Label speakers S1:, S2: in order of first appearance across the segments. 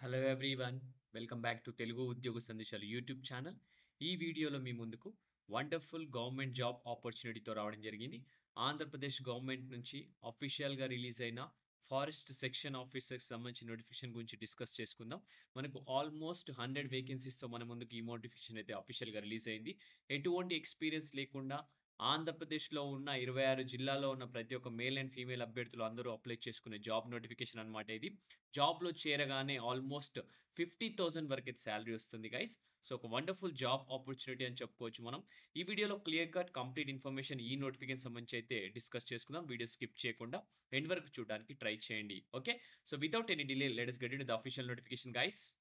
S1: Hello everyone. Welcome back to Telugu ఉద్యోగ సందేశాలు YouTube channel. ఈ వీడియోలో మీ ముందుకు వండర్ఫుల్ గవర్నమెంట్ జాబ్ ఆపర్చునిటీతో రావడం జరిగింది. ఆంధ్రప్రదేశ్ గవర్నమెంట్ నుంచి అఫీషియల్‌గా రిలీజ్ అయిన ఫారెస్ట్ సెక్షన్ ఆఫీసర్‌కి సంబంధించిన నోటిఫికేషన్ గురించి డిస్కస్ చేసుకుందాం. మనకు ఆల్మోస్ట్ 100 వేకెన్సీస్‌తో మన ముందుకు ఈ నోటిఫికేషన్ అయితే అఫీషియల్‌గా రిలీజ్ అయింది. ఎటువంటి ఎక్స్‌పీరియన్స్ లేకుండా ఆంధ్రప్రదేశ్‌లో ఉన్న 26 జిల్లాల్లో ఉన్న ప్రతి ఒక్క మేల్ అండ్ ఫీమేల్ అభ్యర్థులు అందరూ అప్లై చేసుకునే జాబ్ నోటిఫికేషన్ అన్నమాట ఇది. జాబ్‌లో చేరగానే ఆల్మోస్ట్ 50,000 వరకైతే సాలరీ వస్తుంది గైస్. సో, ఒక వండర్‌ఫుల్ జాబ్ ఆపర్చునిటీ అని చెప్పుకోవచ్చు మనం. ఈ వీడియోలో క్లియర్ కట్ కంప్లీట్ ఇన్ఫర్మేషన్ ఈ నోటిఫికేషన్ సంబంధించి అయితే డిస్కస్ చేసుకుందాం. వీడియో స్కిప్ చేయకుండా ఎండ్ వరకు చూడడానికి ట్రై చేయండి. Okay. So, without any delay let us get into the official notification guys.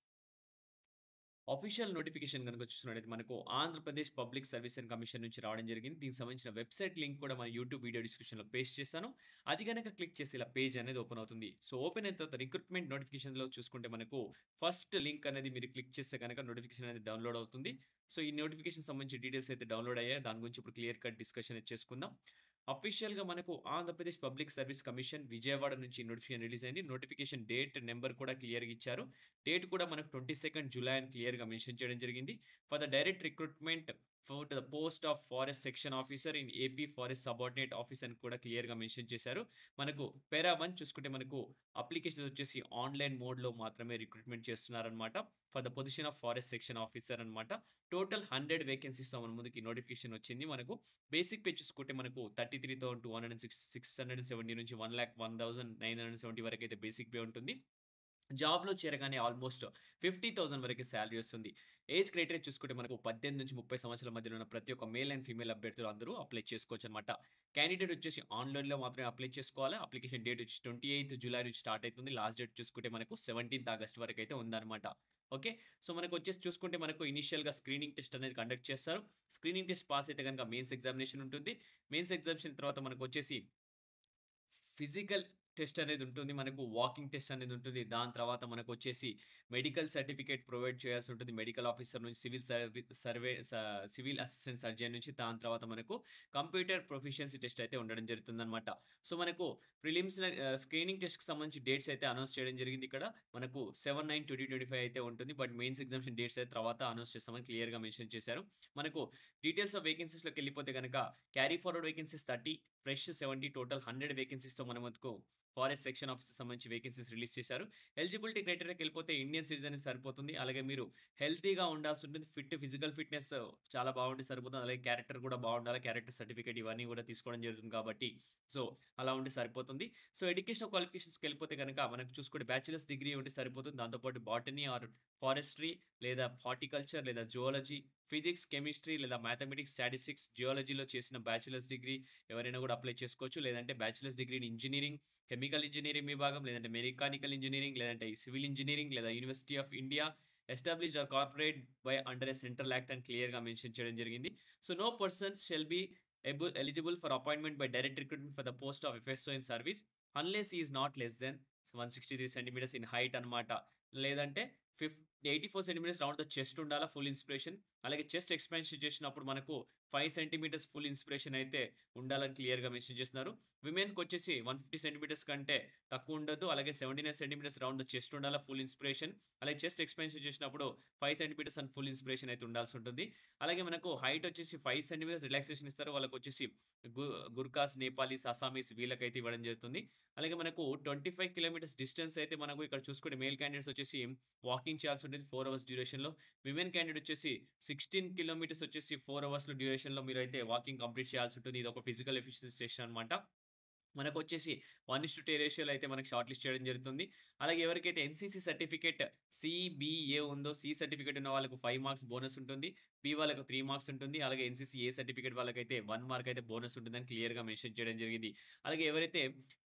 S1: Official notification గనుక చూస్తున్నట్టయితే మనకు Andhra Pradesh public service and commission నుంచి రావడం జరిగింది. దీనికి సంబంధించిన వెబ్‌సైట్ లింక్ కూడా మన యూట్యూబ్ వీడియో డిస్క్రిప్షన్‌లో పేస్ట్ చేశాను. అది గనక క్లిక్ చేసి ఇలా పేజ్ అనేది ఓపెన్ అవుతుంది. సో, ఓపెన్ అయిన తర్వాత రిక్రూట్‌మెంట్ నోటిఫికేషన్‌లో చూసుకుంటే మనకు ఫస్ట్ లింక్ అనేది మీరు క్లిక్ చేస్తే గనక నోటిఫికేషన్ అనేది డౌన్‌లోడ్ అవుతుంది. సో, ఈ నోటిఫికేషన్ సంబంధించి డీటెయిల్స్ అయితే డౌన్‌లోడ్ అయ్యాయి. దాని గురించి ఇప్పుడు క్లియర్ కట్ డిస్కషన్ అయితే చేసుకుందాం. అఫీషియల్‌గా మనకు Andhra Pradesh public service commission Vijayawada నుంచి నోటిఫికేషన్ రిలీజ్ అయింది. నోటిఫికేషన్ డేట్, నంబర్ కూడా క్లియర్‌గా ఇచ్చారు. డేట్ కూడా మనకు 22 జులై అని క్లియర్‌గా మెన్షన్ చేయడం జరిగింది. For the direct recruitment for the post of forest section officer in AP forest subordinate office అని కూడా క్లియర్‌గా మెన్షన్ చేశారు. మనకు పారా 1 చూసుకుంటే మనకు అప్లికేషన్స్ వచ్చేసి ఆన్‌లైన్ మోడ్‌లో మాత్రమే రిక్రూట్‌మెంట్ చేస్తున్నారన్నమాట. For the position of forest section officer అన్నమాట. టోటల్ 100 వేకెన్సీస్‌తో మన ముందుకి నోటిఫికేషన్ వచ్చింది మనకు. బేసిక్ పే చూసుకుంటే మనకు 33,270 నుంచి 1,01,970 వరకైతే బేసిక్ పే ఉంటుంది. జాబ్‌లో చేరగానే ఆల్మోస్ట్ 50,000 వరకే సాలరీ వస్తుంది. ఏజ్ క్రైటీరియా చూసుకుంటే మనకు 18-30 సంవత్సరాల మధ్యలో ఉన్న ప్రతి ఒక్క మేల్ అండ్ ఫీమేల్ అభ్యర్థులు అందరూ అప్లై చేసుకోవచ్చనమాట. క్యాండిడేట్ వచ్చేసి ఆన్‌లైన్‌లో మాత్రమే అప్లై చేసుకోవాలి. అప్లికేషన్ డేట్ వచ్చి 28 జులై నుంచి స్టార్ట్ అయితుంది. లాస్ట్ డేట్ చూసుకుంటే మనకు 17 ఆగస్ట్ వరకైతే ఉందన్నమాట. ఓకే. సో, మనకొచ్చేసి చూసుకుంటే మనకు ఇనీషియల్‌గా స్క్రీనింగ్ టెస్ట్ అనేది కండక్ట్ చేస్తారు. స్క్రీనింగ్ టెస్ట్ పాస్ అయితే గనుక మెయిన్స్ ఎగ్జామినేషన్ ఉంటుంది. మెయిన్స్ ఎగ్జామినేషన్ తర్వాత మనకొచ్చేసి ఫిజికల్ టెస్ట్ అనేది ఉంటుంది. మనకు వాకింగ్ టెస్ట్ అనేది ఉంటుంది. దాని తర్వాత మనకొచ్చేసి మెడికల్ సర్టిఫికేట్ ప్రొవైడ్ చేయాల్సి ఉంటుంది. మెడికల్ ఆఫీసర్ నుంచి సివిల్ అసిస్టెంట్ సర్జన్ నుంచి దాని తర్వాత మనకు కంప్యూటర్ ప్రొఫిషియన్సీ టెస్ట్ అయితే ఉండడం జరుగుతుందనమాట. సో, మనకు స్క్రీనింగ్ టెస్ట్‌కి సంబంధించి డేట్స్ అయితే అనౌన్స్ చేయడం జరిగింది ఇక్కడ. మనకు 7/9/2025 అయితే ఉంటుంది. బట్ మెయిన్స్ ఎగ్జామినేషన్ డేట్స్ అయితే తర్వాత అనౌన్స్ చేస్తామని క్లియర్‌గా మెన్షన్ చేశారు. మనకు డీటెయిల్స్ ఆఫ్ వేకెన్సీస్‌లోకెళ్ళిపోతే గనక carry forward vacancies 30, fresh 70, total 100 వేకెన్సీస్‌తో మన ముందుకు ఫారెస్ట్ సెక్షన్ ఆఫీస్‌కి సంబంధించి వేకెన్సీస్ రిలీజ్ చేశారు. ఎలిజిబిలిటీ క్రైటీరియాకెళ్ళిపోతే ఇండియన్ సిటిజన్ సరిపోతుంది. అలాగే మీరు హెల్తీగా ఉండాల్సి ఉంటుంది. ఫిజికల్ ఫిట్‌నెస్ చాలా బాగుంటే సరిపోతుంది. అలాగే క్యారెక్టర్ కూడా బాగుండాలి. క్యారెక్టర్ సర్టిఫికేట్ ఇవన్నీ కూడా తీసుకోవడం జరుగుతుంది కాబట్టి సో, అలా ఉంటే సరిపోతుంది. సో, ఎడ్యుకేషనల్ క్వాలిఫికేషన్స్‌కెళ్ళిపోతే గనక మనకు చూసుకుంటే బ్యాచిలర్స్ డిగ్రీ ఉంటే సరిపోతుంది. దాంతో పాటు బాటనీ ఆర్ ఫారెస్ట్రీ లేదా హార్టికల్చర్ లేదా జువాలజీ, ఫిజిక్స్, కెమిస్ట్రీ లేదా మ్యాథమెటిక్స్, స్టాటిస్టిక్స్, జియాలజీలో చేసిన బ్యాచిలర్స్ డిగ్రీ ఎవరైనా కూడా అప్లై చేసుకోవచ్చు. లేదంటే bachelor's degree in engineering, chemical engineering విభాగం, లేదంటే మెకానికల్ ఇంజినీరింగ్, లేదంటే సివిల్ ఇంజినీరింగ్ లేదా university of India established or corporate by under a central act అని క్లియర్‌గా మెన్షన్ చేయడం జరిగింది. So, no persons shall be eligible for appointment by direct recruitment for the post of FSO in service unless he is not less than 163 centimetres in height అన్నమాట. లేదంటే 84 centimetres round the chest ఉండాలా full inspiration. అలాగే chest expansion చేసినప్పుడు మనకు 5 centimetres full inspiration అయితే ఉండాలని క్లియర్‌గా mention చేస్తున్నారు. విమెన్స్‌కొచ్చేసి 150 సెంటీమీటర్స్ కంటే తక్కువ ఉండొద్దు. అలాగే 79 సెంటీమీటర్స్ రౌండ్ ద చెస్ట్ ఉండాలా ఫుల్ ఇన్స్పిరేషన్. అలాగే చెస్ట్ ఎక్స్పాన్షన్ చేసినప్పుడు 5 సెంటీమీటర్స్ అండ్ ఫుల్ ఇన్స్పిరేషన్ అయితే ఉండాల్సి ఉంటుంది. అలాగే మనకు హైట్ వచ్చేసి 5 సెంటీమీటర్స్ రిలాక్సేషన్ ఇస్తారు. వాళ్ళకొచ్చేసి గు గుర్ఖాస్, నేపాలీస్, అస్సామీస్ వీళ్ళకైతే ఇవ్వడం జరుగుతుంది. అలాగే మనకు 25 కిలోమీటర్స్ డిస్టెన్స్ అయితే మనకు ఇక్కడ చూసుకుంటే మేల్ క్యాండిడేట్స్ వచ్చేసి వాకింగ్ చేయాల్సి ఉంటుంది 4 అవర్స్ డ్యూరేషన్‌లో. విమెన్ క్యాండిడేట్ వచ్చేసి 16 కిలోమీటర్స్ వచ్చేసి 4 అవర్స్‌లో డ్యూరేషన్‌లో మీరైతే వాకింగ్ కంప్లీట్ చేయాల్సి ఉంటుంది. ఇదొక ఫిజికల్ ఎఫిషియన్సీ టెస్ట్ అన్నమాట. మనకొచ్చేసి 1:2 రేషియోలో అయితే మనకు షార్ట్ లిస్ట్ చేయడం జరుగుతుంది. అలాగే ఎవరికైతే ఎన్‌సీసీ సర్టిఫికేట్ సీబీఏ ఉందో, సి సర్టిఫికేట్ ఉన్న వాళ్ళకు 5 మార్క్స్ బోనస్ ఉంటుంది. బి వాళ్ళకు 3 మార్క్స్ ఉంటుంది. అలాగే ఎన్‌సీసీ ఏ సర్టిఫికేట్ వాళ్ళకైతే 1 మార్క్ అయితే బోనస్ ఉంటుందని క్లియర్‌గా మెన్షన్ చేయడం జరిగింది. అలాగే ఎవరైతే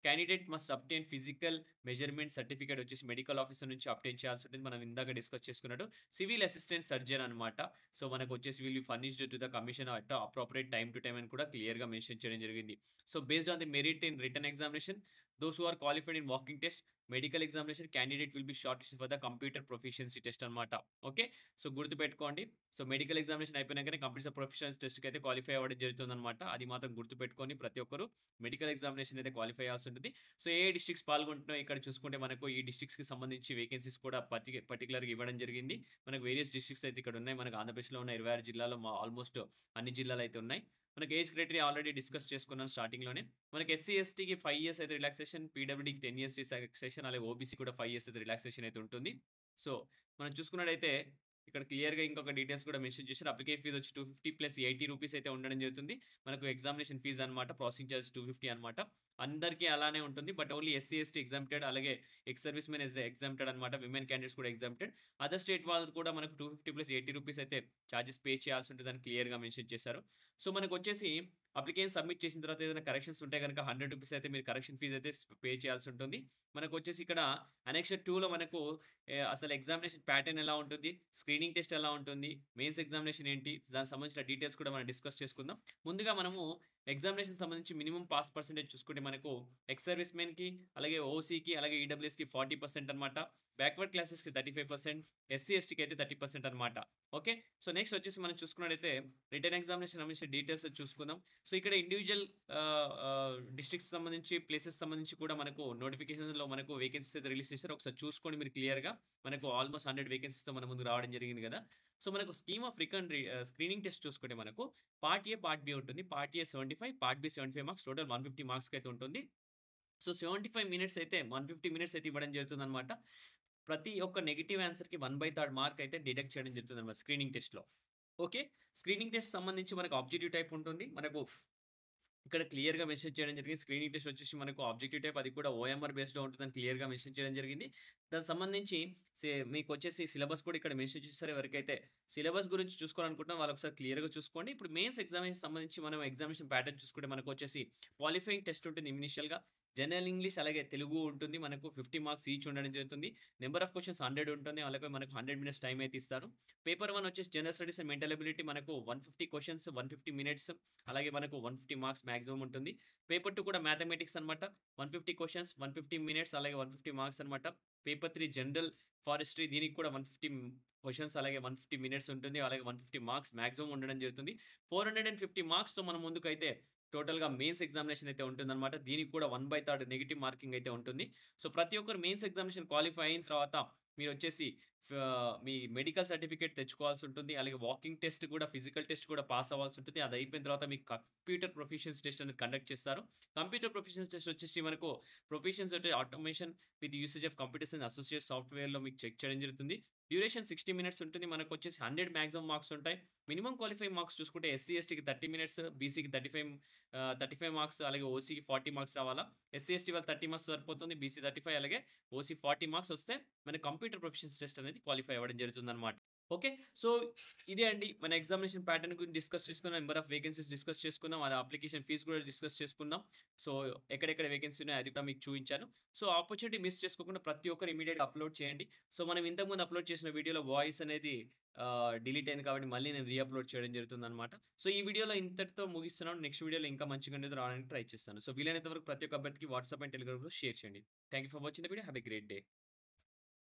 S1: candidate must obtain physical measurement certificate వచ్చేసి మెడికల్ ఆఫీసర్ నుంచి అబ్టైన్ చేయాల్సి ఉంటుంది. మనం ఇందాక డిస్కస్ చేసుకున్నట్టు సివిల్ అసిస్టెంట్ సర్జన్ అన్నమాట. సో, మనకొచ్చేసి will be furnished to the commission at appropriate time to time అని కూడా క్లియర్‌గా మెన్షన్ చేయడం జరిగింది. So, based on the merit in written examination, those who are qualified in walking test medical examination candidate will be short listed for the computer proficiency test అన్నమాట. Okay. So, గుర్తుపెట్టుకోండి. So, medical examination అయిపోయినంకనే computer proficiency టెస్ట్‌కైతే qualify అవ్వడం జరుగుతుందన్నమాట. అది మాత్రం గుర్తుపెట్టుకొని ప్రతి ఒక్కరు మెడికల్ ఎగ్జామినేషన్ అయితే క్వాలిఫై అవ్వాల్సి ఉంటుంది. సో, ఏ డిస్ట్రిక్ట్స్ పాల్గొంటున్నాయో ఇక్కడ చూసుకుంటే మనకు ఈ డిస్ట్రిక్ట్స్‌కి సంబంధించి వేకెన్సీస్ కూడా పర్టిక్యులర్‌గా ఇవ్వడం జరిగింది. మనకు వేరియస్ డిస్ట్రిక్ట్స్ అయితే ఇక్కడ ఉన్నాయి. మనకు ఆంధ్రప్రదేశ్‌లో ఉన్న 26 జిల్లాలో ఆల్మోస్ట్ అన్ని జిల్లాలైతే ఉన్నాయి. మనకి ఏజ్ క్రైటీరియా ఆల్రెడీ డిస్కస్ చేసుకున్నాను స్టార్టింగ్‌లోనే. మనకి ఎస్సీ, ఎస్టీకి 5 ఇయర్స్ అయితే రిలాక్సేషన్, పీడబ్ల్యూడీకి 10 ఇయర్స్ రిలాక్సేషన్, అలాగే ఓబీసీ కూడా 5 ఇయర్స్ అయితే రిలాక్సేషన్ అయితే ఉంటుంది. సో, మనం చూసుకున్నట్టయితే ఇక్కడ క్లియర్‌గా ఇంకొక డీటెయిల్స్ కూడా మెన్షన్ చేశారు. అప్లికేషన్ ఫీజ్ వచ్చి 250 ప్లస్ రూ. 80 అయితే ఉండడం జరుగుతుంది. మనకు ఎగ్జామినేషన్ ఫీజ్ అన్నమాట. ప్రాసెసింగ్ చార్జ్ 250 అన్నమాట. అందరికీ అలానే ఉంటుంది. But only SC, ST exempted, అలాగే ఎక్స్ సర్వీస్ మెన్ ఎగ్జామ్టెడ్ అన్నమాట. విమెన్ క్యాండిడేట్స్ కూడా ఎగ్జామ్టెడ్. అదర్ స్టేట్ వాళ్ళు కూడా మనకు 250 ప్లస్ రూ. 80 అయితే చార్జెస్ పే చేయాల్సి ఉంటుందని క్లియర్‌గా మెన్షన్ చేశారు. సో, మనకొచ్చేసి అప్లికేషన్ సబ్మిట్ చేసిన తర్వాత ఏదైనా కరెక్షన్స్ ఉంటే గనుక రూ. 100 అయితే మీరు కరెక్షన్ ఫీజ్ అయితే పే చేయాల్సి ఉంటుంది. మనకొచ్చేసి ఇక్కడ అనెక్సర్ 2లో మనకు అసలు ఎగ్జామినేషన్ ప్యాటర్న్ ఎలా ఉంటుంది? స్క్రీనింగ్ టెస్ట్ ఎలా ఉంటుంది? మెయిన్స్ ఎగ్జామినేషన్ ఏంటి? దానికి సంబంధించిన డీటెయిల్స్ కూడా మనం డిస్కస్ చేసుకుందాం. ముందుగా మనము ఎగ్జామినేషన్ సంబంధించి మినిమమ్ పాస్ పర్సెంటేజ్ చూసుకుంటే మనకు ఎక్స్ సర్వీస్ మెన్‌కి, అలాగే ఓసీకి, అలాగే ఈడబ్ల్యూఎస్‌కి 40% అన్నమాట. బ్యాక్వర్డ్ క్లాసెస్‌కి 35%, ఎస్సీ, ఎస్టీకి అయితే 30% అన్నమాట. ఓకే. సో, నెక్స్ట్ వచ్చేసి మనం చూసుకున్నట్టయితే రిటన్ ఎగ్జామినేషన్ సంబంధించిన డీటెయిల్స్ చూసుకుందాం. సో, ఇక్కడ ఇండివిడ్యువల్ డిస్ట్రిక్ట్స్ సంబంధించి, ప్లేసెస్ సంబంధించి కూడా మనకు నోటిఫికేషన్‌లో మనకు వేకెన్సీస్ అయితే రిలీజ్ చేశారు. ఒకసారి చూసుకోండి మీరు క్లియర్‌గా. మనకు ఆల్మోస్ట్ 100 వేకెన్సీస్‌తో మన ముందుకు రావడం జరిగింది గదా! సో, మనకు స్కీమ్ ఆఫ్ స్క్రీనింగ్ టెస్ట్ చూసుకుంటే మనకు పార్ట్ ఏ, పార్ట్ బి ఉంటుంది. Part A 75, part B 75 marks, total 150 మార్క్స్‌కైతే ఉంటుంది. సో, 75 మినిట్స్ అయితే 150 మినిట్స్ అయితే ఇవ్వడం జరుగుతుందన్నమాట. ప్రతి ఒక్క నెగెటివ్ ఆన్సర్‌కి 1/3 మార్క్ అయితే డిడక్ట్ చేయడం జరుగుతుందన్నమాట స్క్రీనింగ్ టెస్ట్‌లో. ఓకే. స్క్రీనింగ్ టెస్ట్ సంబంధించి మనకు ఆబ్జెక్టివ్ టైప్ ఉంటుంది. మనకు ఇక్కడ క్లియర్‌గా మెన్షన్ చేయడం జరిగింది. స్క్రీనింగ్ టెస్ట్ వచ్చేసి మనకు ఆబ్జెక్టివ్ టైప్, అది కూడా ఓఎంఆర్ బేస్డ్‌లో ఉంటుందని క్లియర్‌గా మెన్షన్ చేయడం జరిగింది. దానికి సంబంధించి మీకొచ్చేసి సిలబస్ కూడా ఇక్కడ మెన్షన్ చేశారు. ఎవరికైతే సిలబస్ గురించి చూసుకోవాలనుకుంటున్నారో వాళ్ళు ఒకసారి క్లియర్‌గా చూసుకోండి. ఇప్పుడు మెయిన్స్ ఎగ్జామినేషన్ సంబంధించి మనం ఎగ్జామినేషన్ ప్యాటర్న్ చూసుకుంటే మనకొచ్చేసి క్వాలిఫైయింగ్ టెస్ట్ ఉంటుంది ఇనీషియల్‌గా. జనరల్ ఇంగ్లీష్ అలాగే తెలుగు ఉంటుంది. మనకు 50 మార్క్స్ ఈచ్ ఉండడం జరుగుతుంది. నంబర్ ఆఫ్ క్వెషన్స్ 100 ఉంటుంది. అలాగే మనకు 100 మినిట్స్ టైమ్ అయితే ఇస్తారు. పేపర్ 1 వచ్చేసి general studies and mental ability మనకు 150 క్వెషన్స్, 150 మినిట్స్, అలాగే మనకు 150 మార్క్స్ మాక్సిమం ఉంటుంది. పేపర్ 2 కూడా మ్యాథమెటిక్స్ అన్నమాట. 150 క్వెషన్స్, 150 మినిట్స్, అలాగే 150 మార్క్స్ అన్నమాట. పేపర్ 3 జనరల్ ఫారెస్ట్రీ, దీనికి కూడా 150 క్వెషన్స్, అలాగే 150 మినిట్స్ ఉంటుంది. అలాగే 150 మార్క్స్ మాక్సిమం ఉండడం జరుగుతుంది. 450 మార్క్స్‌తో మన ముందుకైతే టోటల్‌గా మెయిన్స్ ఎగ్జామినేషన్ అయితే ఉంటుందన్నమాట. దీనికి కూడా 1/3 నెగెటివ్ మార్కింగ్ అయితే ఉంటుంది. సో, ప్రతి ఒక్కరు మెయిన్స్ ఎగ్జామినేషన్ క్వాలిఫై అయిన తర్వాత మీరొచ్చేసి మీ మెడికల్ సర్టిఫికేట్ తెచ్చుకోవాల్సి ఉంటుంది. అలాగే వాకింగ్ టెస్ట్ కూడా, ఫిజికల్ టెస్ట్ కూడా పాస్ అవ్వాల్సి ఉంటుంది. అది అయిపోయిన తర్వాత మీకు కంప్యూటర్ ప్రొఫిషియన్సీ టెస్ట్ అనేది కండక్ట్ చేస్తారు. కంప్యూటర్ ప్రొఫిషియన్సీ టెస్ట్ వచ్చేసి మనకు ప్రొఫిషియన్సీ అంటే automation with usage of computers and associate సాఫ్ట్‌వేర్‌లో మీకు చెక్ చేయడం జరుగుతుంది. డ్యూరేషన్ 60 మినిట్స్ ఉంటుంది. మనకొచ్చేసి 100 మాక్సిమం మార్క్స్ ఉంటాయి. మినిమమ్ క్వాలిఫైయింగ్ మార్క్స్ చూసుకుంటే ఎస్సీ, ఎస్టీకి 30 మినిట్స్, బీసీకి 35 మార్క్స్, అలాగే ఓసీకి 40 మార్క్స్ రావాలా. ఎస్సీ, ఎస్టీ వాళ్ళు 30 మార్క్స్ సరిపోతుంది. బీసీ 35, అలాగే ఓసీ 40 మార్క్స్ వస్తే మన కంప్యూటర్ ప్రొఫిషియన్సీ టెస్ట్ అనేది క్వాలిఫై అవ్వడం జరుగుతుందన్నమాట. ఓకే. సో, ఇదే అండి మన ఎగ్జామినేషన్ ప్యాటర్న్ గురించి డిస్కస్ చేసుకున్నాం. నంబర్ ఆఫ్ వేకెన్సీస్ డిస్కస్ చేసుకుందాం. అది అప్లికేషన్ ఫీస్ కూడా డిస్కస్ చేసుకుందాం. సో, ఎక్కడెక్కడ వేకెన్సీ ఉన్నాయో అది కూడా మీకు చూయించాను. సో, ఆపర్చునిటీ మిస్ చేసుకోకుండా ప్రతి ఒక్కరు ఇమ్మీడియేట్‌గా అప్‌లోడ్ చేయండి. సో, మనం ఇంతకుముందు అప్‌లోడ్ చేసిన వీడియోలో వాయిస్ అనేది డిలీట్ అయింది కాబట్టి మళ్ళీ నేను అప్‌లోడ్ చేయడం జరుగుతుందన్నమాట. సో, ఈ వీడియోలో ఇంతటితో ముగిస్తున్నాను. నెక్స్ట్ వీడియోలో ఇంకా మంచి కంటెంట్ రావడానికి ట్రై చేస్తాను. సో, వీలైనంత వరకు ప్రతి ఒక్క అభ్యర్థికి వాట్సాప్ అండ్ టెలిగ్రామ్‌లో షేర్ చేయండి. Thank you for watching the video. Have a great day.